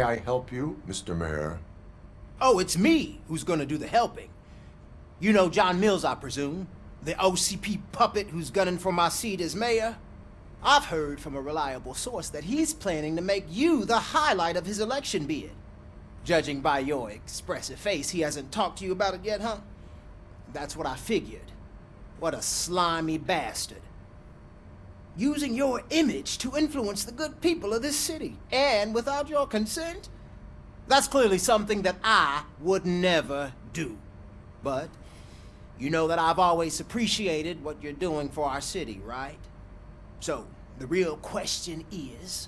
I help you, Mr. Mayor? Oh, it's me who's gonna do the helping. You know John Mills, I presume? The OCP puppet who's gunning for my seat as mayor? I've heard from a reliable source that he's planning to make you the highlight of his election bid. Judging by your expressive face, he hasn't talked to you about it yet, huh? That's what I figured. What a slimy bastard. Using your image to influence the good people of this city, and without your consent? That's clearly something that I would never do. But you know that I've always appreciated what you're doing for our city, right? So, the real question is,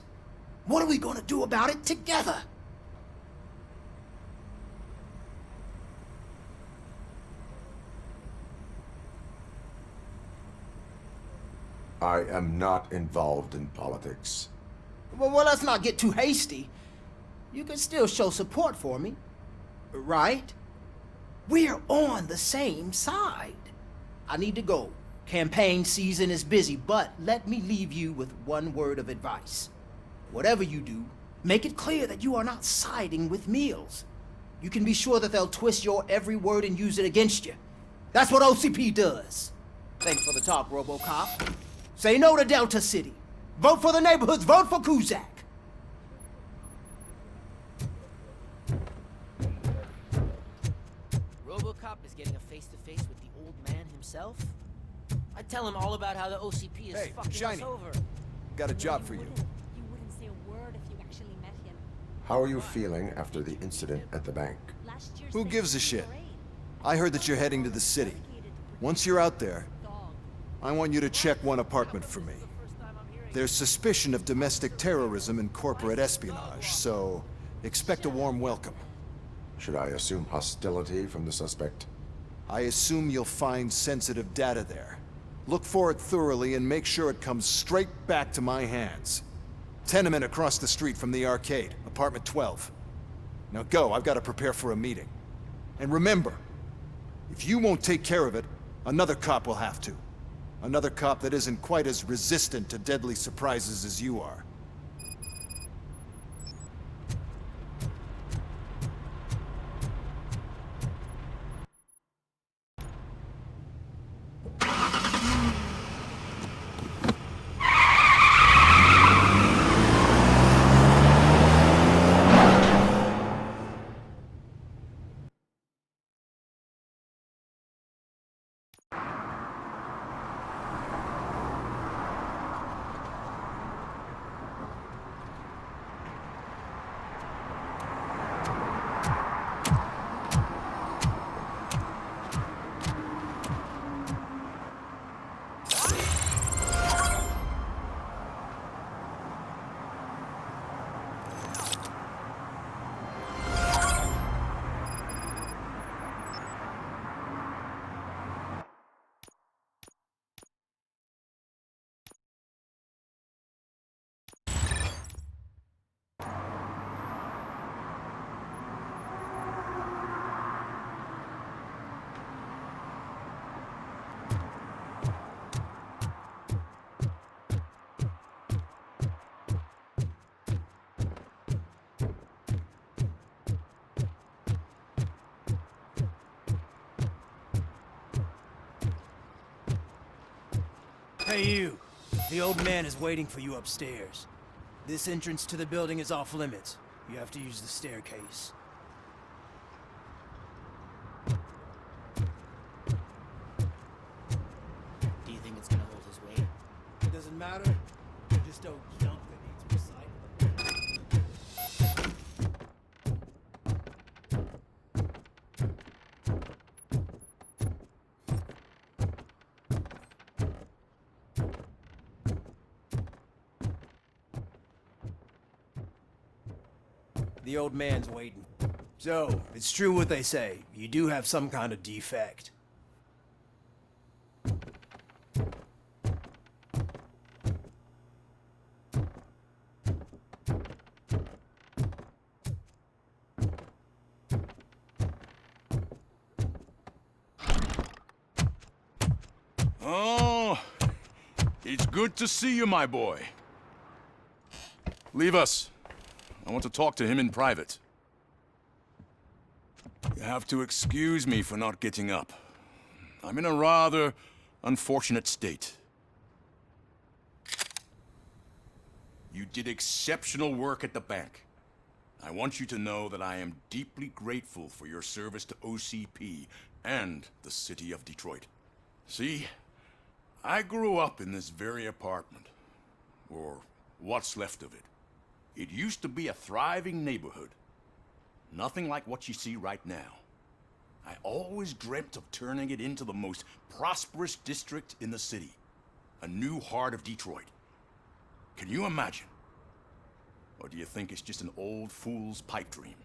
what are we gonna do about it together? I am not involved in politics. Well, let's not get too hasty. You can still show support for me, right? We're on the same side. I need to go. Campaign season is busy, but let me leave you with one word of advice. Whatever you do, make it clear that you are not siding with Mills. You can be sure that they'll twist your every word and use it against you. That's what OCP does. Thanks for the talk, Robocop. Say no to Delta City. Vote for the neighborhoods. Vote for Kuzak. Robocop is getting a face-to-face with the old man himself? I'd tell him all about how the OCP is fucking Shiny. us over. Got a job for you. You wouldn't say a word if you actually met him. How are you feeling after the incident at the bank? Last year's Who gives a shit? Thanksgiving I heard that you're heading to the city. Once you're out there, I want you to check one apartment for me. There's suspicion of domestic terrorism and corporate espionage, so expect a warm welcome. Should I assume hostility from the suspect? I assume you'll find sensitive data there. Look for it thoroughly and make sure it comes straight back to my hands. Tenement across the street from the arcade, apartment 12. Now go, I've got to prepare for a meeting. And remember, if you won't take care of it, another cop will have to. Another cop that isn't quite as resistant to deadly surprises as you are. Hey you, the old man is waiting for you upstairs. This entrance to the building is off limits. You have to use the staircase. Do you think it's gonna hold his weight? It doesn't matter. Just don't jump that needs recycling. The old man's waiting. So, it's true what they say. You do have some kind of defect. Oh, it's good to see you, my boy. Leave us. I want to talk to him in private. You have to excuse me for not getting up. I'm in a rather unfortunate state. You did exceptional work at the bank. I want you to know that I am deeply grateful for your service to OCP and the city of Detroit. See, I grew up in this very apartment, or what's left of it. It used to be a thriving neighborhood. Nothing like what you see right now. I always dreamt of turning it into the most prosperous district in the city. A new heart of Detroit. Can you imagine? Or do you think it's just an old fool's pipe dream?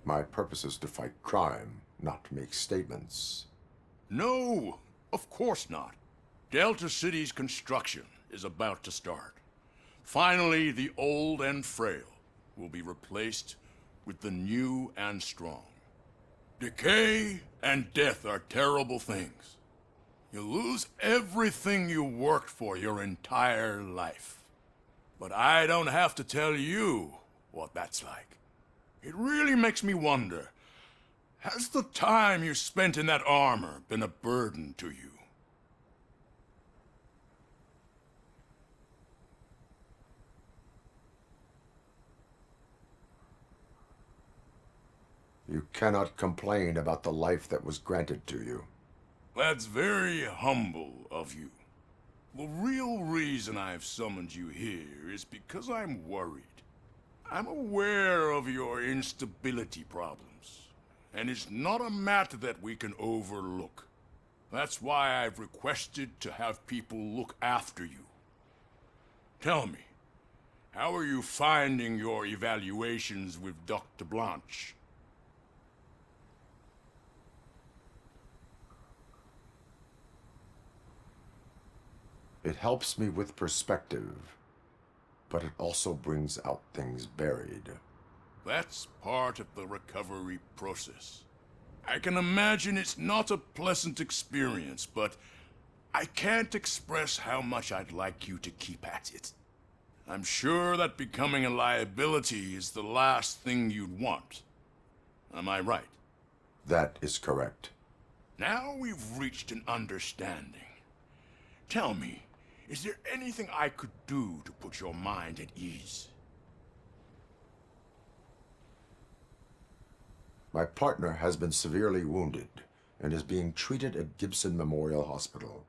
My purpose is to fight crime, not to make statements. No, of course not. Delta City's construction is about to start. Finally, the old and frail will be replaced with the new and strong. Decay and death are terrible things. You lose everything you worked for your entire life. But I don't have to tell you what that's like. It really makes me wonder, has the time you spent in that armor been a burden to you? You cannot complain about the life that was granted to you. That's very humble of you. The real reason I've summoned you here is because I'm worried. I'm aware of your instability problems, and it's not a matter that we can overlook. That's why I've requested to have people look after you. Tell me, how are you finding your evaluations with Dr. Blanche? It helps me with perspective, but it also brings out things buried. That's part of the recovery process. I can imagine it's not a pleasant experience, but I can't express how much I'd like you to keep at it. I'm sure that becoming a liability is the last thing you'd want. Am I right? That is correct. Now we've reached an understanding. Tell me, is there anything I could do to put your mind at ease? My partner has been severely wounded and is being treated at Gibson Memorial Hospital.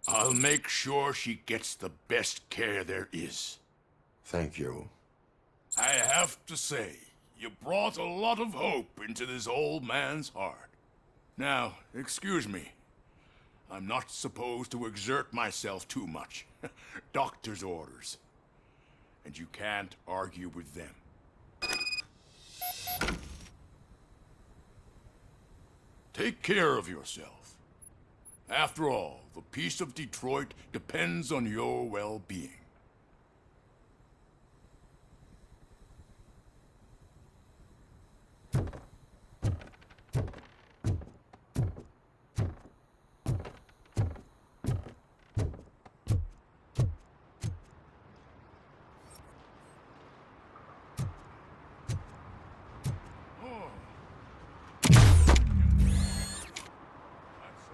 I'll make sure she gets the best care there is. Thank you. I have to say, you brought a lot of hope into this old man's heart. Now, excuse me. I'm not supposed to exert myself too much. Doctor's orders. And you can't argue with them. Take care of yourself. After all, the peace of Detroit depends on your well-being.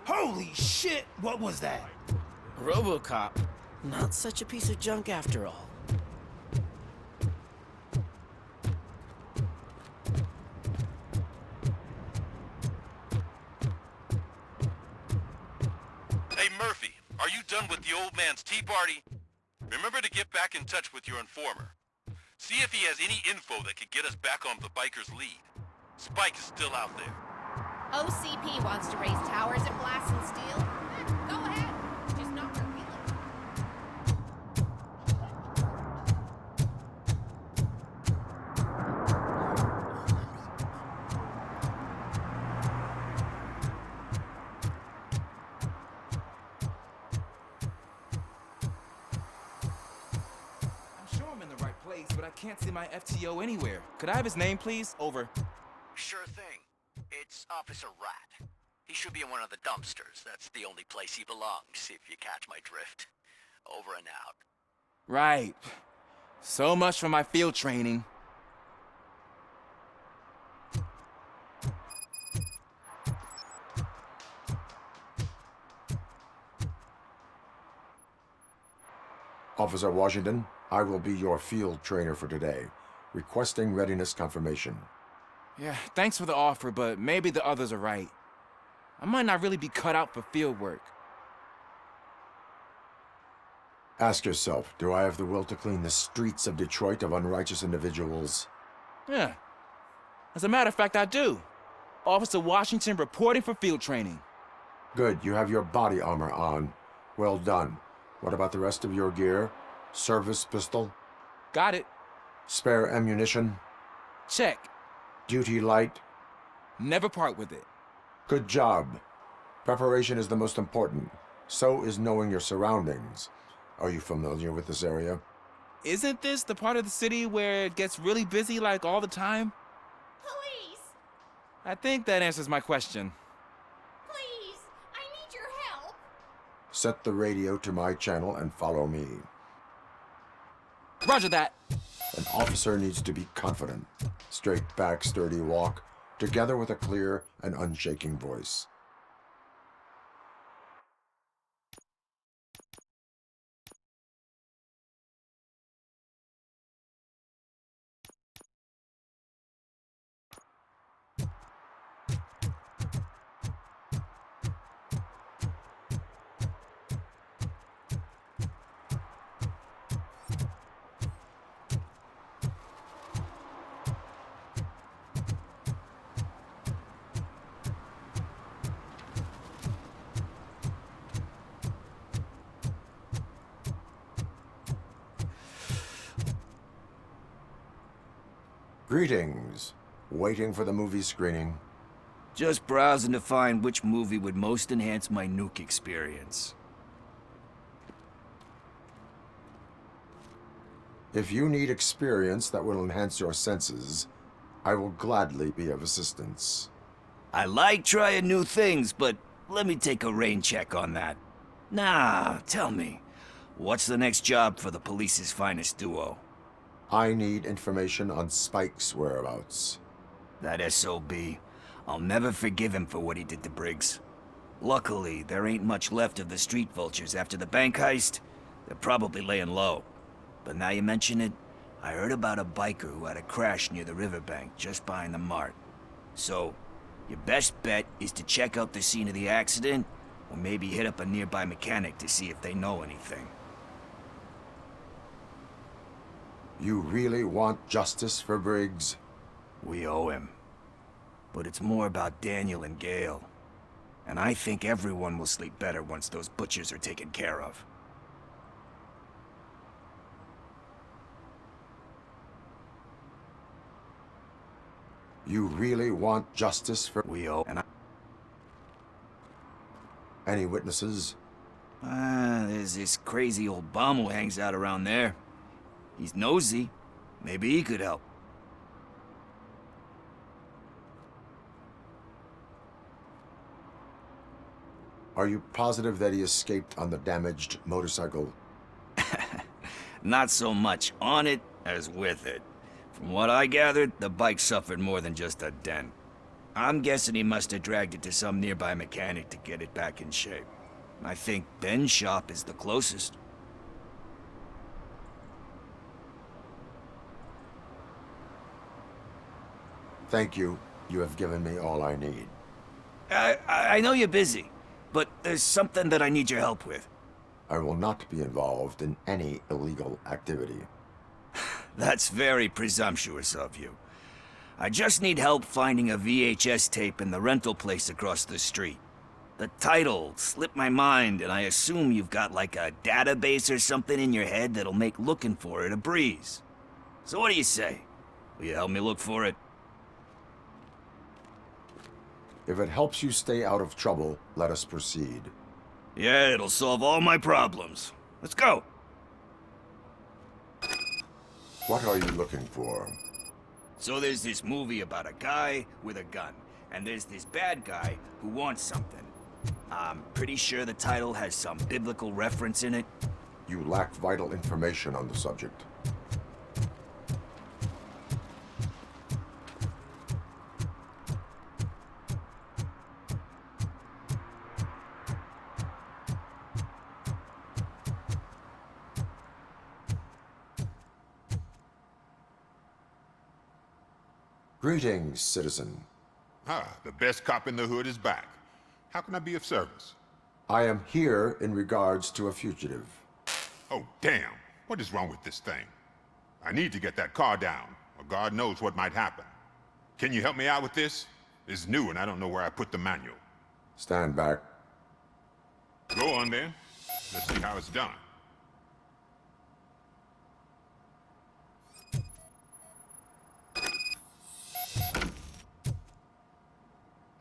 Holy shit! What was that? Robocop. Not such a piece of junk after all. Hey Murphy, are you done with the old man's tea party? Remember to get back in touch with your informer. See if he has any info that could get us back on the biker's lead. Spike is still out there. OCP wants to raise towers and blast some steel. Go ahead. Just not reveal it. I'm sure I'm in the right place, but I can't see my FTO anywhere. Could I have his name, please? Over. Sure thing. It's Officer Rat. He should be in one of the dumpsters. That's the only place he belongs, if you catch my drift. Over and out. Right. So much for my field training. Officer Washington, I will be your field trainer for today. Requesting readiness confirmation. Yeah, thanks for the offer, but maybe the others are right. I might not really be cut out for field work. Ask yourself, do I have the will to clean the streets of Detroit of unrighteous individuals? Yeah. As a matter of fact, I do. Officer Washington reporting for field training. Good, you have your body armor on. Well done. What about the rest of your gear? Service pistol? Got it. Spare ammunition? Check. Duty light? Never part with it. Good job. Preparation is the most important. So is knowing your surroundings. Are you familiar with this area? Isn't this the part of the city where it gets really busy like all the time? Police! I think that answers my question. Please! I need your help! Set the radio to my channel and follow me. Roger that. An officer needs to be confident. Straight back, sturdy walk, together with a clear and unshaking voice. Greetings. Waiting for the movie screening. Just browsing to find which movie would most enhance my nuke experience. If you need experience that will enhance your senses, I will gladly be of assistance. I like trying new things, but let me take a rain check on that. Nah, tell me, what's the next job for the police's finest duo? I need information on Spike's whereabouts. That SOB. I'll never forgive him for what he did to Briggs. Luckily, there ain't much left of the street vultures after the bank heist. They're probably laying low. But now you mention it, I heard about a biker who had a crash near the riverbank just behind the mart. So, your best bet is to check out the scene of the accident, or maybe hit up a nearby mechanic to see if they know anything. You really want justice for Briggs? We owe him. But it's more about Daniel and Gale. And I think everyone will sleep better once those butchers are taken care of. You really want justice for... We owe... And Any witnesses? there's this crazy old bum who hangs out around there. He's nosy. Maybe he could help. Are you positive that he escaped on the damaged motorcycle? Not so much on it as with it. From what I gathered, the bike suffered more than just a dent. I'm guessing he must have dragged it to some nearby mechanic to get it back in shape. I think Ben's shop is the closest. Thank you. You have given me all I need. I know you're busy, but there's something that I need your help with. I will not be involved in any illegal activity. That's very presumptuous of you. I just need help finding a VHS tape in the rental place across the street. The title slipped my mind, and I assume you've got like a database or something in your head that'll make looking for it a breeze. So what do you say? Will you help me look for it? If it helps you stay out of trouble, let us proceed. Yeah, it'll solve all my problems. Let's go! What are you looking for? So there's this movie about a guy with a gun, and there's this bad guy who wants something. I'm pretty sure the title has some biblical reference in it. You lack vital information on the subject. Greetings, citizen. Ah, the best cop in the hood is back. How can I be of service? I am here in regards to a fugitive. Oh, damn. What is wrong with this thing? I need to get that car down, or God knows what might happen. Can you help me out with this? It's new and I don't know where I put the manual. Stand back. Go on then. Let's see how it's done.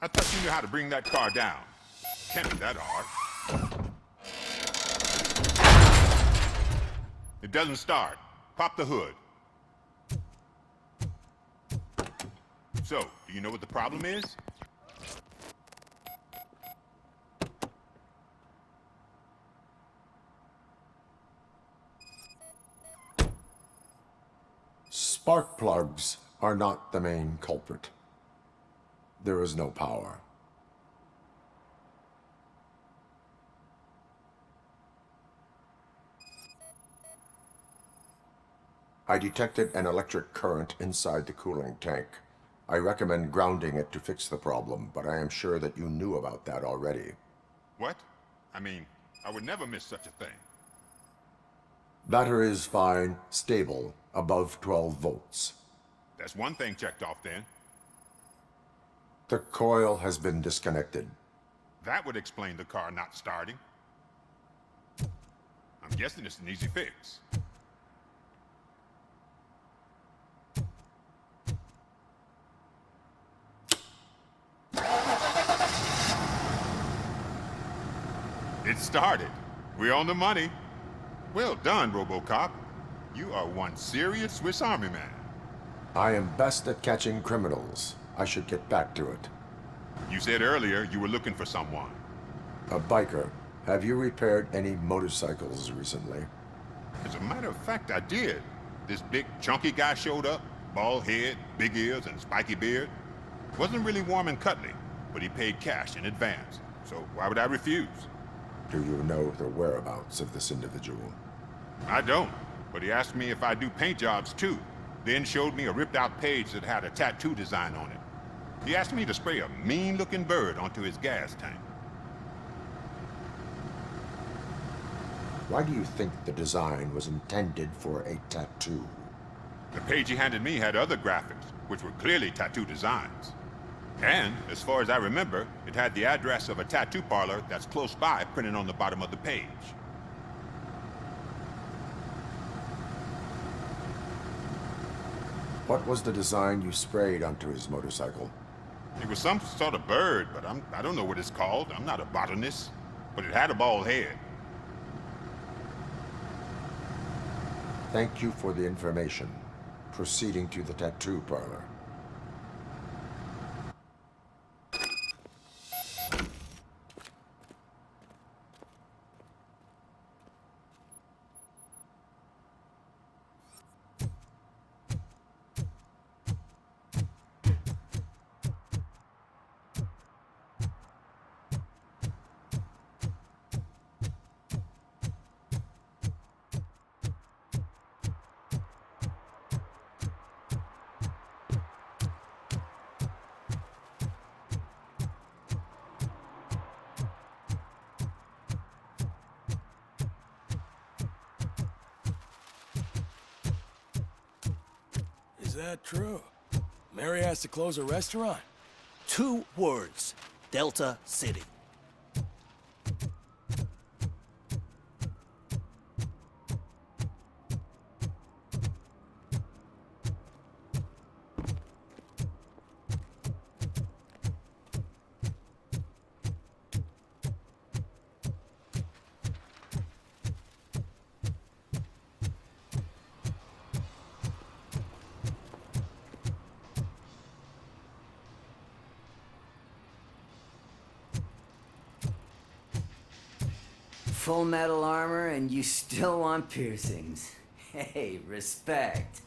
I thought you knew how to bring that car down. Can't be that hard. It doesn't start. Pop the hood. So, do you know what the problem is? Spark plugs are not the main culprit. There is no power. I detected an electric current inside the cooling tank. I recommend grounding it to fix the problem, but I am sure that you knew about that already. What? I mean, I would never miss such a thing. Battery is fine, stable, above 12 volts. That's one thing checked off then. The coil has been disconnected. That would explain the car not starting. I'm guessing it's an easy fix. It started. We're on the money. Well done, Robocop. You are one serious Swiss Army man. I am best at catching criminals. I should get back to it. You said earlier you were looking for someone. A biker. Have you repaired any motorcycles recently? As a matter of fact, I did. This big, chunky guy showed up. Bald head, big ears, and spiky beard. Wasn't really warm and cuddly, but he paid cash in advance. So why would I refuse? Do you know the whereabouts of this individual? I don't, but he asked me if I do paint jobs too. Then showed me a ripped-out page that had a tattoo design on it. He asked me to spray a mean-looking bird onto his gas tank. Why do you think the design was intended for a tattoo? The page he handed me had other graphics, which were clearly tattoo designs. And, as far as I remember, it had the address of a tattoo parlor that's close by printed on the bottom of the page. What was the design you sprayed onto his motorcycle? It was some sort of bird, but I don't know what it's called. I'm not a botanist. But it had a bald head. Thank you for the information. Proceeding to the tattoo parlor. Is that true? Mary has to close a restaurant? 2 words. Delta City. full metal armor and you still want piercings. Hey, respect.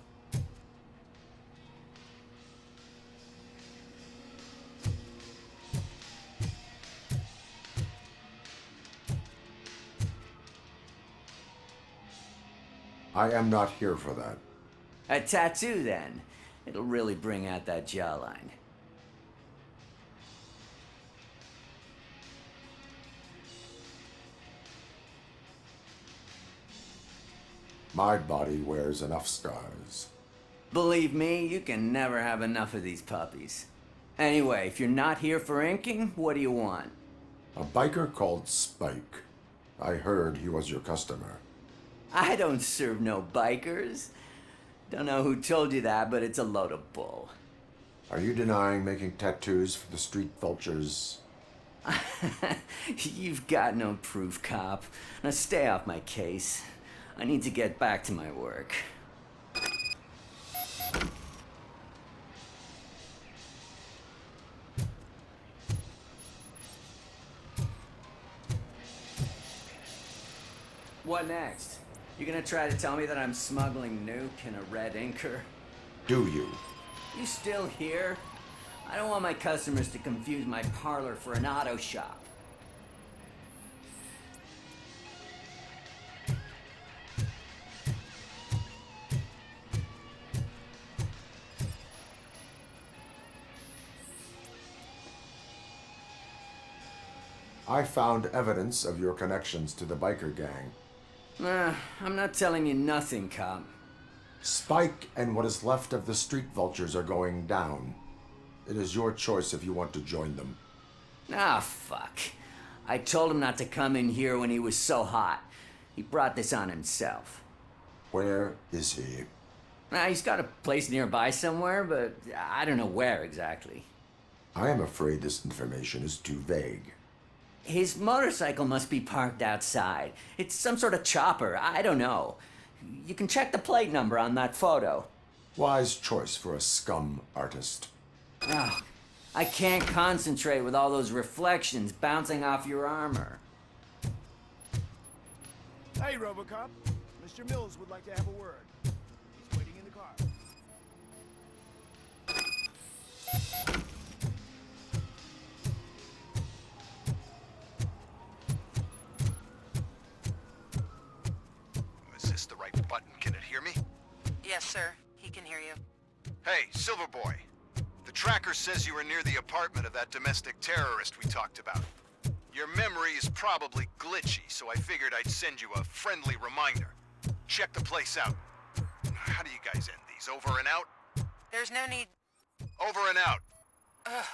I am not here for that. A tattoo, then. It'll really bring out that jawline. My body wears enough scars. Believe me, you can never have enough of these puppies. Anyway, if you're not here for inking, what do you want? A biker called Spike. I heard he was your customer. I don't serve no bikers. Don't know who told you that, but it's a load of bull. Are you denying making tattoos for the street vultures? You've got no proof, cop. Now stay off my case. I need to get back to my work. What next? You gonna try to tell me that I'm smuggling nuke in a red inker? Do you? You still here? I don't want my customers to confuse my parlor for an auto shop. I found evidence of your connections to the biker gang. I'm not telling you nothing, cop. Spike and what is left of the street vultures are going down. It is your choice if you want to join them. Ah, fuck. I told him not to come in here when he was so hot. He brought this on himself. Where is he? He's got a place nearby somewhere, but I don't know where exactly. I am afraid this information is too vague. His motorcycle must be parked outside. It's some sort of chopper. I don't know. You can check the plate number on that photo. Wise choice for a scum artist. Oh, I can't concentrate with all those reflections bouncing off your armor. Hey, Robocop. Mr. Mills would like to have a word. He's waiting in the car. Is this the right button? Can it hear me? Yes, sir. He can hear you. Hey, Silverboy. The tracker says you were near the apartment of that domestic terrorist we talked about. Your memory is probably glitchy, so I figured I'd send you a friendly reminder. Check the place out. How do you guys end these? Over and out? There's no need... Over and out. Ugh.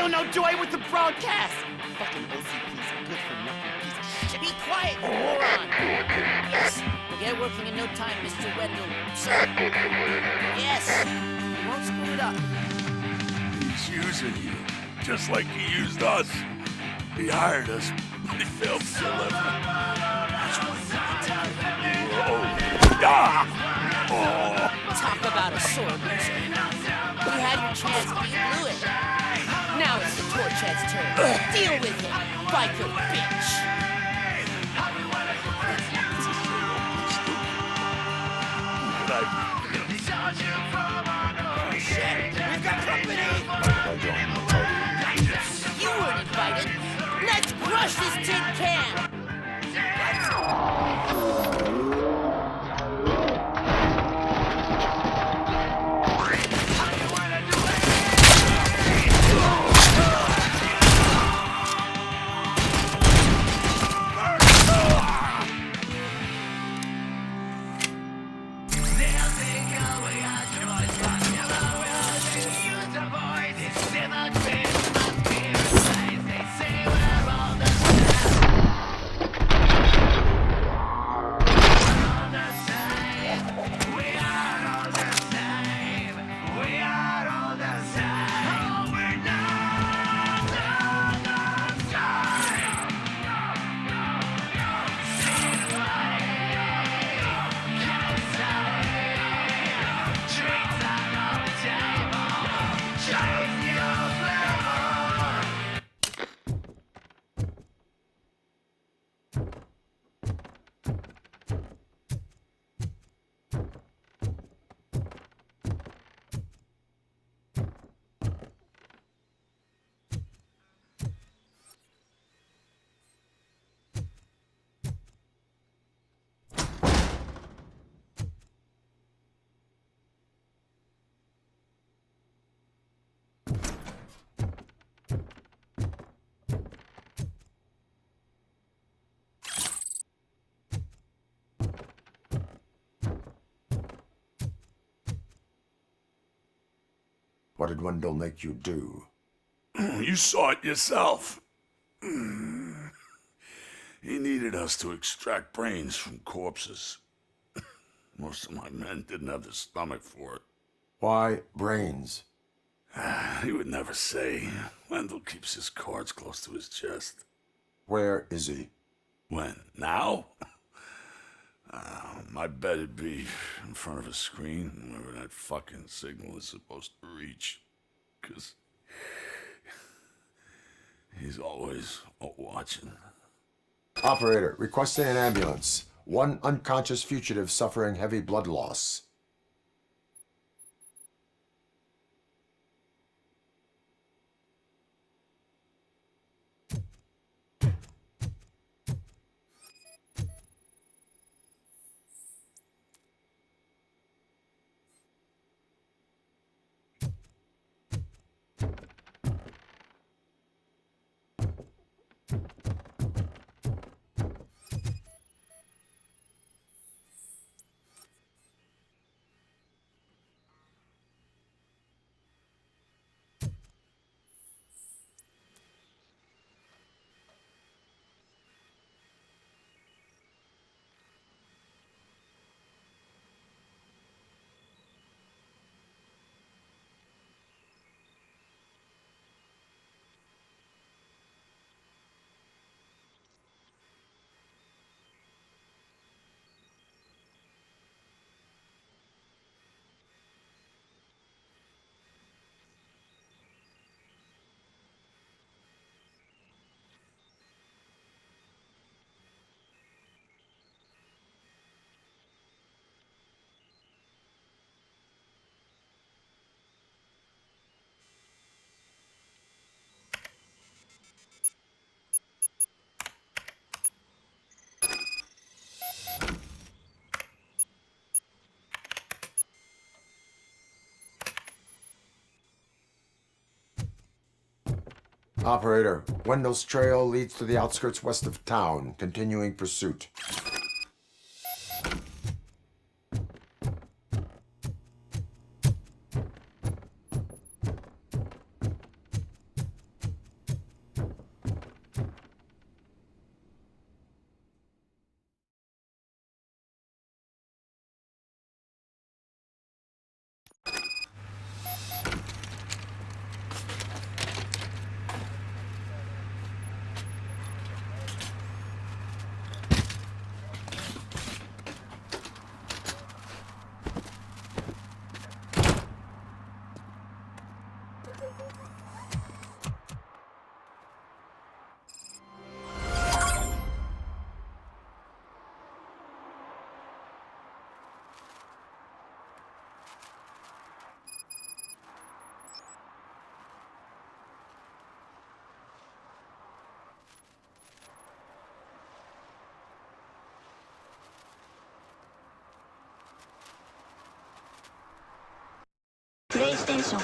show no joy with the broadcast! Fucking OCP's a good-for-nothing piece of shit. Be quiet, you moron! Yes, we'll get working in no time, Mr. Wendell. Sir. Yes, you won't screw it up. He's using you, just like he used us. He hired us, but he failed to deliver. That's why you Talk about a sword loser. You had your chance, but you blew it. Now it's the Torchhead's turn. Deal with it, biker bitch. Shit, we've got company! You weren't invited. Let's crush this tin can! What did Wendell make you do? You saw it yourself. He needed us to extract brains from corpses. Most of my men didn't have the stomach for it. Why brains? He would never say. Wendell keeps his cards close to his chest. Where is he? When? Now? I bet it'd be in front of a screen, wherever that fucking signal is supposed to reach. 'Cause he's always watching. Operator, requesting an ambulance. One unconscious fugitive suffering heavy blood loss. Operator, Wendell's trail leads to the outskirts west of town, continuing pursuit. イステーション